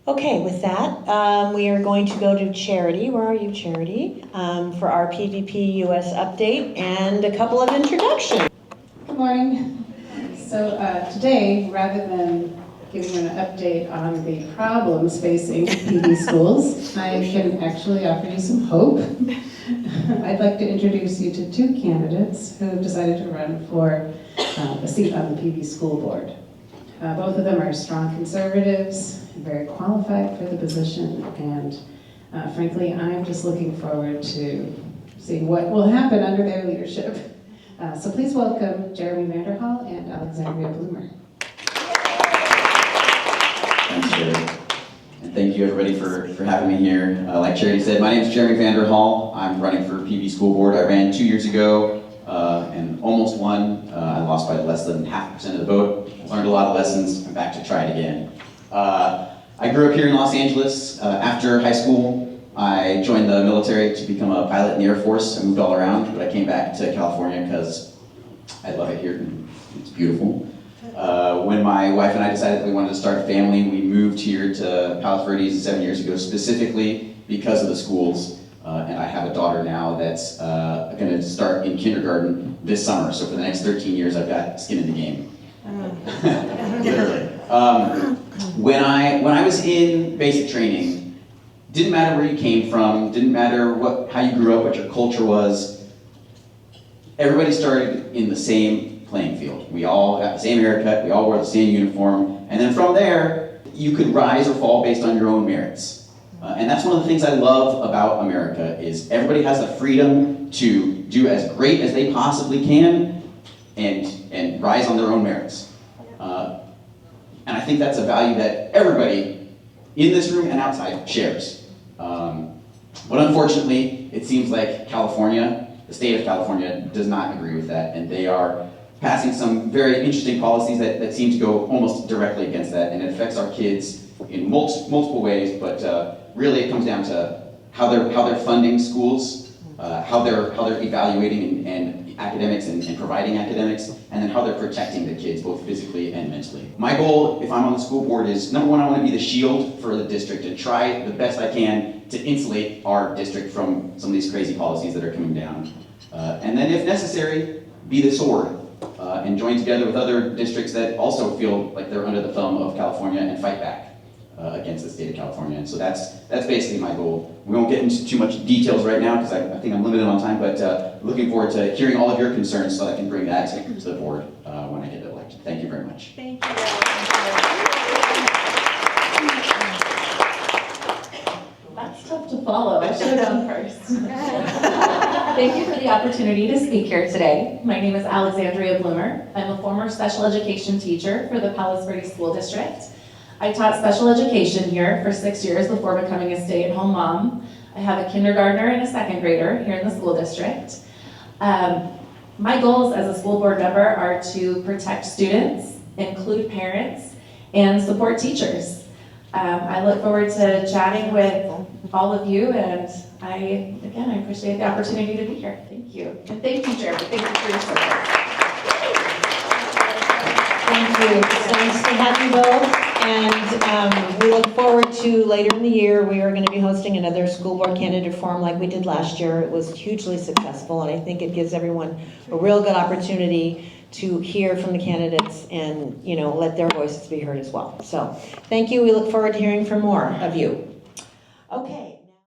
Okay, with that, we are going to go to Charity. Where are you, Charity? For our PVPUS update and a couple of introductions. Good morning. So today, rather than giving you an update on the problems facing PV schools, I can actually offer you some hope. I'd like to introduce you to two candidates who have decided to run for a seat on the PV school board. Both of them are strong conservatives, very qualified for the position, and frankly, I'm just looking forward to seeing what will happen under their leadership. So please welcome Jeremy Vanderhall and Alexandria Bloomer. Thanks, Jerry. And thank you, everybody, for having me here. Like Charity said, my name is Jeremy Vanderhall. I'm running for PV School Board. I ran 2 years ago and almost won. I lost by less than 0.5% of the vote. Learned a lot of lessons. I'm back to try it again. I grew up here in Los Angeles. After high school, I joined the military to become a pilot in the Air Force. I moved all around, but I came back to California because I love it here and it's beautiful. When my wife and I decided that we wanted to start a family, we moved here to Palos Verdes 7 years ago, specifically because of the schools. And I have a daughter now that's going to start in kindergarten this summer. So for the next 13 years, I've got skin in the game. Literally. When I was in basic training, didn't matter where you came from, didn't matter how you grew up, what your culture was. Everybody started in the same playing field. We all got the same haircut, we all wore the same uniform, and then from there, you could rise or fall based on your own merits. And that's one of the things I love about America is everybody has the freedom to do as great as they possibly can and rise on their own merits. And I think that's a value that everybody in this room and outside shares. But unfortunately, it seems like California, the state of California, does not agree with that, and they are passing some very interesting policies that seem to go almost directly against that, and it affects our kids in multiple ways, but really it comes down to how they're funding schools, how they're evaluating and academics and providing academics, and then how they're protecting the kids, both physically and mentally. My goal, if I'm on the school board, is number one, I want to be the shield for the district and try the best I can to insulate our district from some of these crazy policies that are coming down. And then if necessary, be the sword and join together with other districts that also feel like they're under the thumb of California and fight back against the state of California. And so that's basically my goal. We won't get into too much details right now because I think I'm limited on time, but looking forward to hearing all of your concerns so that I can bring that to the board when I get elected. Thank you very much. Thank you. That's tough to follow. I should have gone first. Thank you for the opportunity to speak here today. My name is Alexandria Bloomer. I'm a former special education teacher for the Palos Verdes School District. I taught special education here for 6 years before becoming a stay-at-home mom. I have a kindergartner and a second grader here in the school district. My goals as a school board member are to protect students, include parents, and support teachers. I look forward to chatting with all of you, and I appreciate the opportunity to be here. Thank you. And thank you, Jeremy. Thank you for your service. Thank you. It's nice to have you both. And we look forward to later in the year, we are going to be hosting another school board candidate forum like we did last year. It was hugely successful, and I think it gives everyone a real good opportunity to hear from the candidates and, let their voices be heard as well. So thank you. We look forward to hearing from more of you.